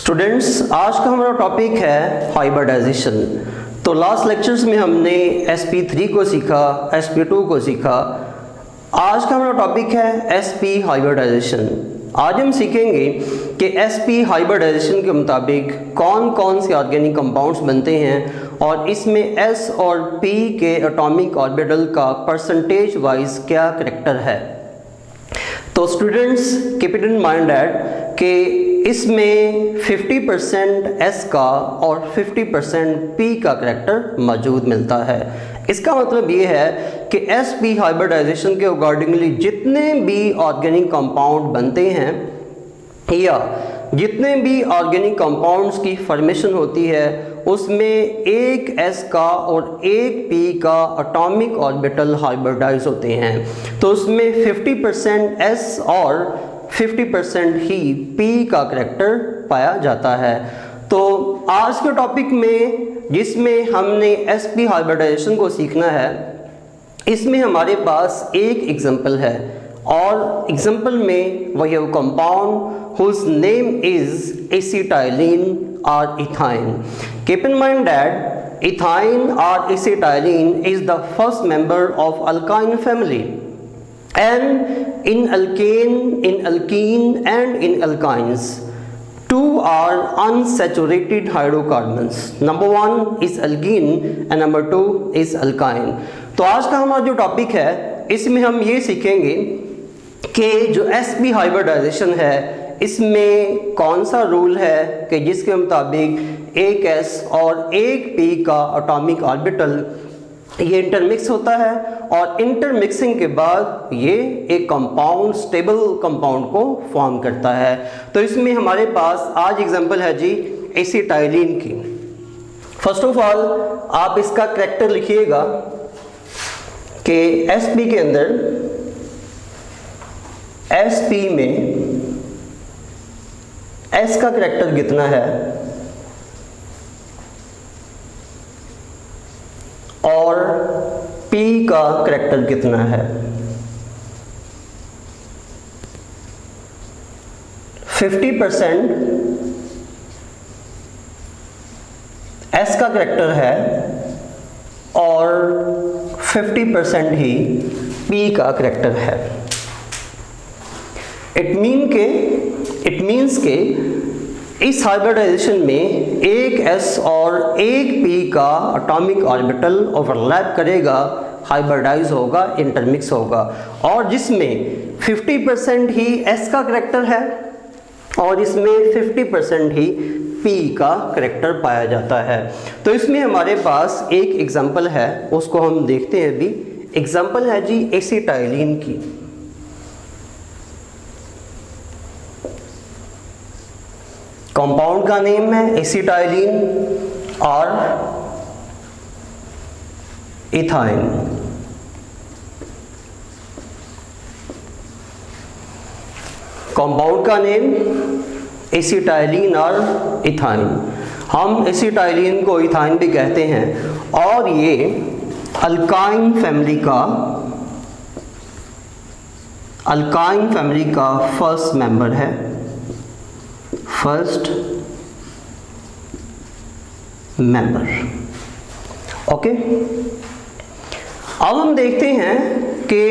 Students, आज का हमारा टॉपिक है हाइब्रिडाइजेशन। तो लास्ट लेक्चर्स में हमने sp3 को सीखा, sp2 को सीखा। आज का हमारा टॉपिक है sp हाइब्रिडाइजेशन। आज हम सीखेंगे कि sp हाइब्रिडाइजेशन के मुताबिक कौन कौन से ऑर्गेनिक कंपाउंड्स बनते हैं और इसमें s और p के एटॉमिक ऑर्बिटल का परसेंटेज वाइज क्या करैक्टर है। तो students, keep it in mind that कि इसमें 50% S का और 50% P का करैक्टर मौजूद मिलता है। इसका मतलब ये है कि sp हाइब्रिडाइजेशन के अकॉर्डिंगली जितने भी ऑर्गेनिक कंपाउंड बनते हैं या जितने भी ऑर्गेनिक कंपाउंड्स की फॉर्मेशन होती है उसमें एक S का और एक P का एटॉमिक ऑर्बिटल हाइब्रिडाइज होते हैं। तो उसमें 50% S और 50% ही P का करैक्टर पाया जाता है। तो आज के टॉपिक में जिसमें हमने sp हाइब्रिडाइजेशन को सीखना है, इसमें हमारे पास एक एग्जांपल है और एग्जांपल में वही compound whose name is acetylene or ethine. Keep in mind that ethine or acetylene is the first member of alkyne family. And in alkene and in alkynes, two are unsaturated hydrocarbons. Number one is alkene and number two is alkyne. तो आज का हमारा जो topic है इसमें हम ये सीखेंगे कि जो sp हाइब्रिडाइजेशन है इसमें कौन सा रूल है कि जिसके मुताबिक एक S और एक P का एटॉमिक ऑर्बिटल ये इंटरमिक्स होता है और इंटरमिक्सिंग के बाद ये एक कंपाउंड स्टेबल कंपाउंड को फॉर्म करता है। तो इसमें हमारे पास आज एग्जांपल है जी एसिटाइलिन की। फर्स्ट ऑफ ऑल आप इसका करैक्टर लिखिएगा कि sp के अंदर sp में S का करैक्टर कितना है और P का करैक्टर कितना है। 50% S का करैक्टर है और 50% ही P का करैक्टर है। इट मीन्स के इस हाइब्रिडाइजेशन में एक S और एक P का एटॉमिक ऑर्बिटल ओवरलैप करेगा, हाइब्रिडाइज होगा, इंटरमिक्स होगा और जिसमें 50% ही S का करैक्टर है और इसमें 50% ही P का करैक्टर पाया जाता है। तो इसमें हमारे पास एक एग्जांपल है, उसको हम देखते हैं अभी। एग्जांपल है जी एसिटाइलिन की। कंपाउंड का नेम है एसिटाइलिन और इथाइन। कंपाउंड का नेम एसिटाइलिन और इथाइन। हम एसिटाइलिन को इथाइन भी कहते हैं और ये अल्काइन फैमिली का फर्स्ट मेंबर है, फर्स्ट मेंबर। ओके, अब हम देखते हैं कि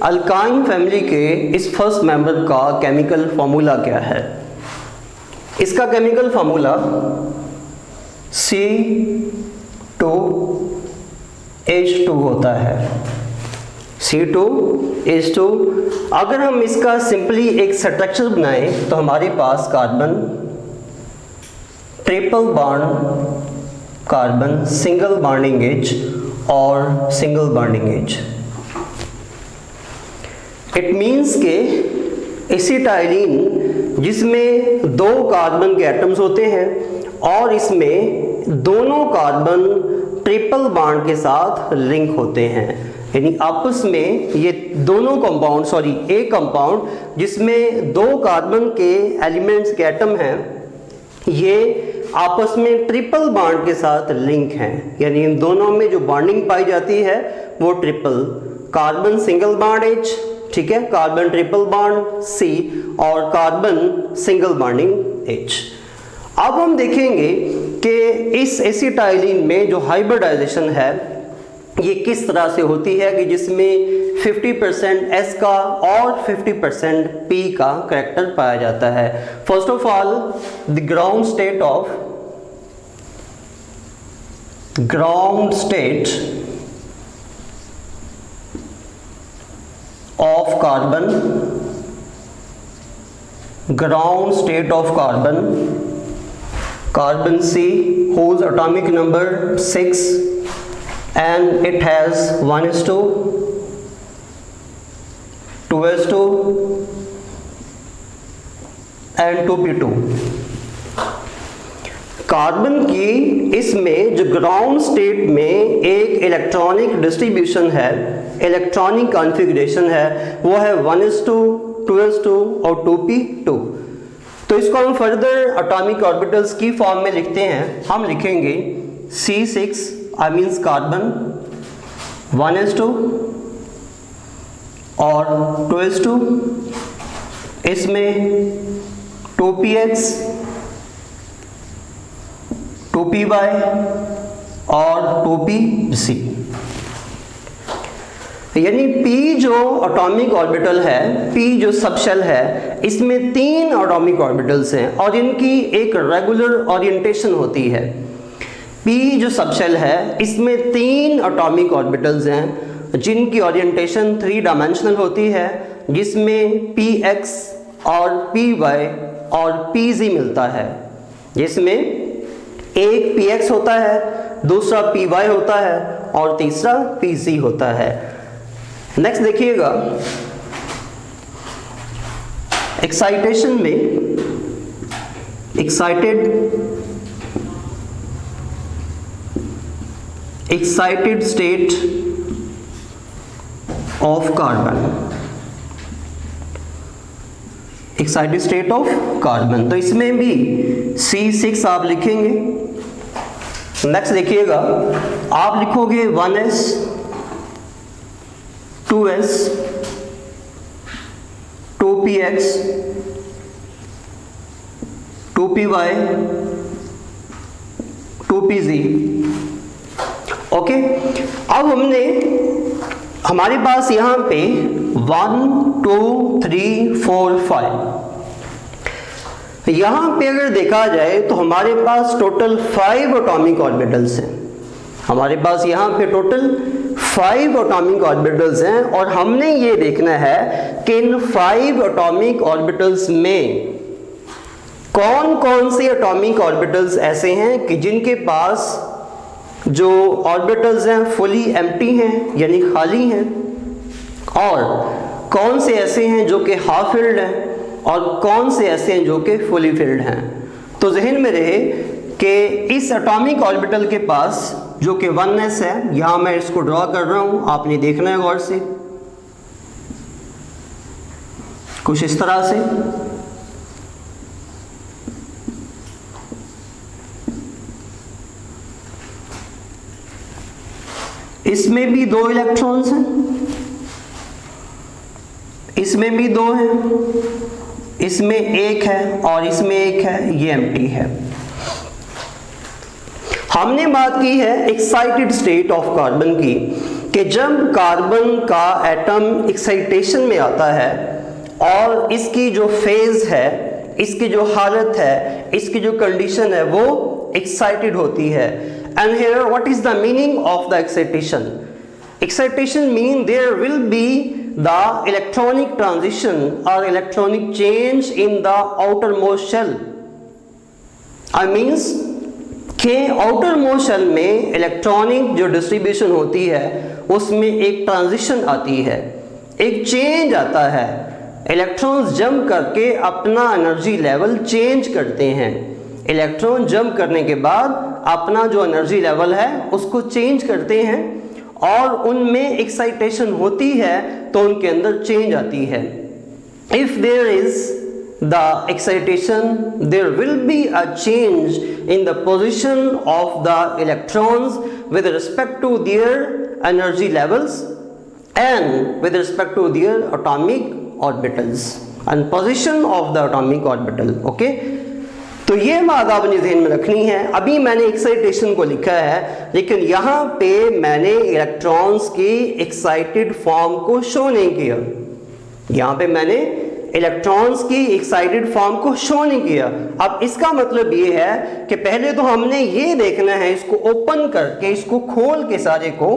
अल्काइन फैमिली के इस फर्स्ट मेंबर का केमिकल फार्मूला क्या है। इसका केमिकल फार्मूला C2H2 होता है। C2H2। अगर हम इसका सिंपली एक स्ट्रक्चर बनाएं तो हमारे पास carbon triple bond, carbon single bonding H और single bonding H. It means के एसिटाइलिन जिसमें दो कार्बन के एटम्स होते हैं और इसमें दोनों कार्बन ट्रिपल बॉन्ड के साथ लिंक होते हैं, यानी आपस में ये दोनों कंपाउंड, एक कंपाउंड जिसमें दो कार्बन के एलिमेंट्स के एटम हैं, ये आपस में ट्रिपल बॉन्ड के साथ लिंक हैं, यानी इन दोनों में जो बॉन्डिंग पाई जाती है वो triple, carbon single bond H, ठीक है, कार्बन ट्रिपल बॉन्ड C और कार्बन सिंगल बॉन्डिंग H। अब हम देखेंगे कि इस एसिटाइलिन में जो हाइब्रिडाइजेशन है ये किस तरह से होती है कि जिसमें 50% S का और 50% P का करैक्टर पाया जाता है। First of all the ground state of carbon, carbon C whose atomic number 6 and it has 1s2, 2s2 and 2p2। Carbon की इसमें जो ग्राउंड स्टेट में एक इलेक्ट्रॉनिक डिस्ट्रीब्यूशन है, इलेक्ट्रॉनिक कॉन्फ़िगरेशन है, वो है 1s2, 2s2 और 2p2। तो इसको हम फर्दर एटॉमिक ऑर्बिटल्स की फॉर्म में लिखते हैं। हम लिखेंगे C6 I means carbon 1s2 और 2s2, इसमें 2px 2py और 2pc, यानी p जो एटॉमिक ऑर्बिटल है, p जो सबशेल है, इसमें 3 एटॉमिक ऑर्बिटल्स हैं और इनकी एक रेगुलर ओरिएंटेशन होती है। p जो सबशेल है इसमें 3 एटॉमिक ऑर्बिटल्स हैं जिनकी ओरिएंटेशन 3 डायमेंशनल होती है, जिसमें px और py और pz मिलता है, जिसमें एक px होता है, दूसरा py होता है और तीसरा pz होता है। नेक्स्ट देखिएगा, एक्साइटेशन में एक्साइटेड स्टेट ऑफ कार्बन, तो इसमें भी C6 आप लिखेंगे। नेक्स्ट देखिएगा, आप लिखोगे 1s 2s 2px 2py 2pz। Okay, अब हमारे पास यहाँ पे 1 2 3 4 5, यहाँ पे अगर देखा जाए तो हमारे पास टोटल 5 एटॉमिक ऑर्बिटल्स हैं। हमारे पास यहाँ पे टोटल 5 एटॉमिक ऑर्बिटल्स हैं और हमने ये देखना है कि इन 5 एटॉमिक ऑर्बिटल्स में कौन कौन से एटॉमिक ऑर्बिटल्स ऐसे हैं कि जिनके पास जो ऑर्बिटल्स हैं फुली एम्प्टी हैं यानी खाली हैं, और कौन से ऐसे हैं जो कि हाफ फिल्ड हैं और कौन से ऐसे हैं जो कि फुली फिल्ड हैं। तो जहन में रहे कि इस एटॉमिक ऑर्बिटल के पास जो कि 1s है, यहाँ मैं इसको ड्रॉ कर रहा हूँ, आपने देखना है गौर से, कुछ इस तरह से। इसमें भी 2 इलेक्ट्रॉन्स हैं, इसमें भी 2 हैं, इसमें 1 है और इसमें 1 है, ये एम्प्टी है। हमने बात की है एक्साइटेड स्टेट ऑफ कार्बन की, कि जब कार्बन का एटम एक्साइटेशन में आता है और इसकी जो फेज है, इसकी जो हालत है, इसकी जो कंडीशन है वो एक्साइटेड होती है। And here what is the meaning of the excitation? Excitation mean there will be the electronic transition or electronic change in the outermost shell. I means कि outermost shell में इलेक्ट्रॉनिक जो distribution होती है उसमें एक transition आती है, एक चेंज आता है। इलेक्ट्रॉन्स जंप करके अपना एनर्जी लेवल चेंज करते हैं। इलेक्ट्रॉन जंप करने के बाद अपना जो एनर्जी लेवल है उसको चेंज करते हैं और उनमें एक्साइटेशन होती है तो उनके अंदर चेंज आती है। If there is the excitation there will be a change in the position of the electrons with respect to their energy levels and with respect to their atomic orbitals and position of the atomic orbital. Okay, तो ये बात आपने ध्यान में रखनी है। अभी मैंने एक्साइटेशन को लिखा है, लेकिन यहाँ पे मैंने इलेक्ट्रॉन्स की एक्साइटेड फॉर्म को शो नहीं किया। यहाँ पे मैंने इलेक्ट्रॉन्स की एक्साइटेड फॉर्म को शो नहीं किया। अब इसका मतलब ये है कि पहले तो हमने ये देखना है, इसको ओपन करके, इसको खोल के सारे को,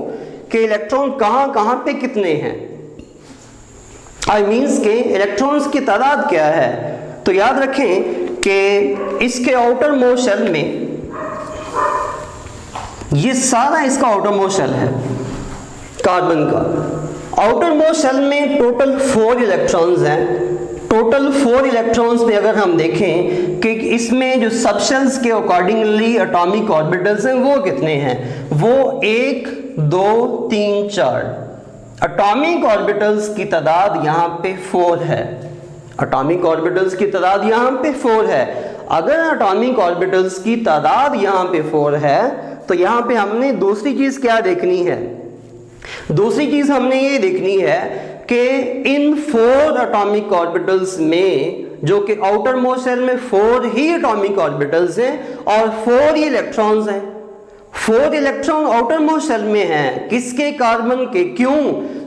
कि इलेक्ट्रॉन कहाँ कहाँ पे कितने हैं, आई मीन्स के इलेक्ट्रॉन्स की तादाद क्या है। तो याद रखें कि इसके आउटर मोस्ट शेल में, ये सारा इसका आउटर मोस्ट शेल है कार्बन का। आउटर मोस्ट शेल में टोटल 4 इलेक्ट्रॉन्स हैं। टोटल 4 इलेक्ट्रॉन्स में अगर हम देखें कि इसमें जो सबशेल्स के अकॉर्डिंगली एटॉमिक ऑर्बिटल्स हैं वो कितने हैं, वो 1 2 3 4। एटॉमिक ऑर्बिटल्स की तादाद यहाँ पे 4 है। एटॉमिक ऑर्बिटल्स की तादाद यहाँ पे 4 है। अगर एटॉमिक ऑर्बिटल्स की तादाद यहाँ पे 4 है तो यहाँ पे हमने दूसरी चीज क्या देखनी है, दूसरी चीज हमने ये देखनी है कि इन 4 एटॉमिक ऑर्बिटल्स में, जो कि आउटर मोस्ट शेल में 4 ही एटॉमिक ऑर्बिटल्स हैं और 4 ही इलेक्ट्रॉन्स हैं। 4 इलेक्ट्रॉन आउटर मोस्ट शेल में हैं, किसके, कार्बन के। क्यों?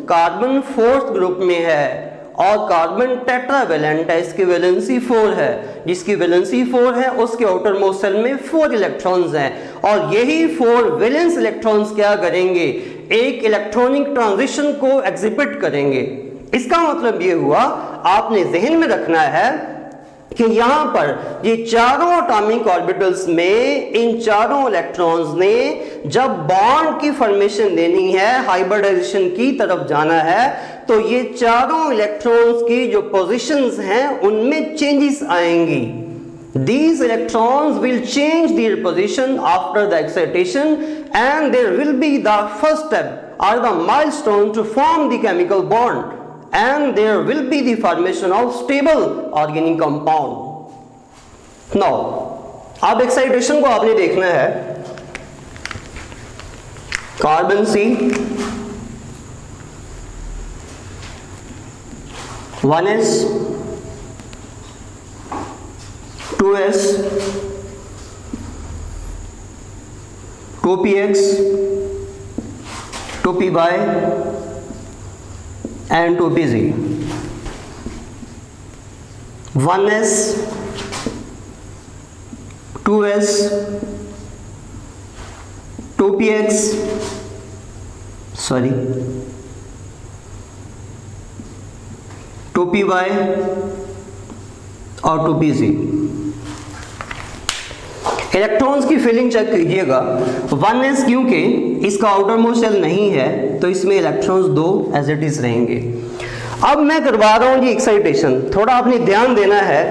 कार्बन 4th ग्रुप में है और कार्बन टेट्रावेलेंट है, इसकी वैलेंसी 4 है। जिसकी वैलेंसी 4 है उसके आउटर मोस्ट शेल में 4 इलेक्ट्रॉन्स हैं और यही 4 वैलेंस इलेक्ट्रॉन्स क्या करेंगे, एक इलेक्ट्रॉनिक ट्रांजिशन को एग्जिबिट करेंगे। इसका मतलब ये हुआ, आपने ज़हन में रखना है कि यहां पर ये चारों एटॉमिक ऑर्बिटल्स में इन चारों इलेक्ट्रॉन्स ने जब बॉन्ड की फॉर्मेशन देनी है, हाइब्रिडाइजेशन की तरफ जाना है, तो ये चारों इलेक्ट्रॉन्स की जो पोजीशंस हैं उनमें चेंजेस आएंगी। These electrons will change their position after the excitation and there will be the first step or the milestone to form the chemical bond and there will be the formation of stable organic compound। Now, अब excitation को आपने देखना है। Carbon C 1s 2s 2px 2py and 2pz। 1s 2s 2px 2py और 2pz। Electrons की filling check कीजिएगा। 1s क्योंकि इसका आउटर मोस्ट शेल नहीं है तो इसमें इलेक्ट्रॉन्स 2 एज इट इज रहेंगे। अब मैं करवा रहा हूं जी एक्साइटेशन। थोड़ा आपने ध्यान देना है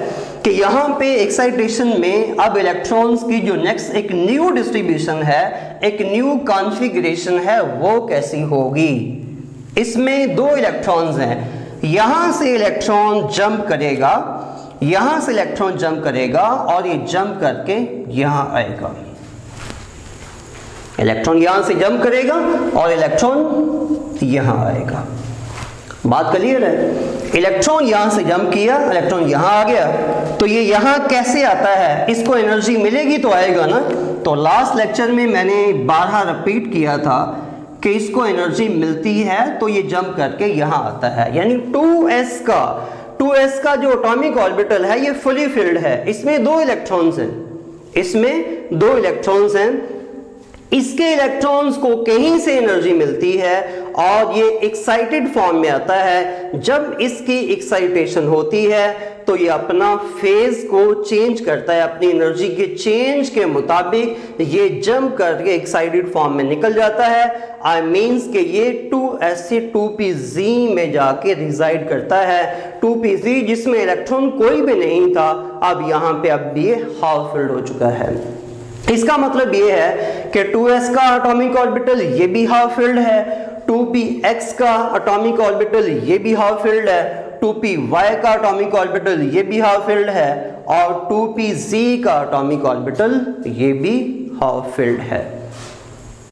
कि यहाँ पे एक्साइटेशन में अब इलेक्ट्रॉन्स की जो नेक्स्ट एक न्यू डिस्ट्रीब्यूशन है, एक न्यू कॉन्फ़िगरेशन है, वो कैसी होगी। इसमें 2 इलेक्ट्रॉन्स हैं, यहां से इलेक्ट्रॉन जंप करेगा, यहां से इलेक्ट्रॉन जंप करेगा और ये जंप करके यहां आएगा। इलेक्ट्रॉन यहां से जंप करेगा और इलेक्ट्रॉन यहां आएगा। बात क्लियर है। इलेक्ट्रॉन यहां से जंप किया, इलेक्ट्रॉन यहां आ गया, तो ये यहां कैसे आता है, इसको एनर्जी मिलेगी तो आएगा ना। तो लास्ट लेक्चर में मैंने 12 रिपीट किया था कि इसको एनर्जी मिलती है तो ये जंप करके यहां आता है। यानी 2s का जो एटॉमिक ऑर्बिटल है ये फुली फिल्ड है। इसमें 2 इलेक्ट्रॉन्स हैं, इसमें 2 इलेक्ट्रॉन्स हैं। इसके इलेक्ट्रॉन्स को कहीं से एनर्जी मिलती है और ये एक्साइटेड फॉर्म में आता है। जब इसकी एक्साइटेशन होती है तो ये अपना फेज को चेंज करता है, अपनी एनर्जी के चेंज के मुताबिक ये जंप करके एक्साइटेड फॉर्म में निकल जाता है। आई मीन्स कि ये 2s से 2pz में जाके रिजाइड करता है। 2pz जिसमें इलेक्ट्रॉन कोई भी नहीं था, अब यहाँ पे अब ये हाफ फिल्ड हो चुका है। इसका मतलब ये है कि 2s का एटॉमिक ऑर्बिटल ये भी हाफ फिल्ड है, 2px का एटॉमिक ऑर्बिटल ये भी हाफ फिल्ड है, 2py का एटॉमिक ऑर्बिटल ये भी हाफ फिल्ड है और 2pz का एटॉमिक ऑर्बिटल ये भी हाफ फिल्ड है।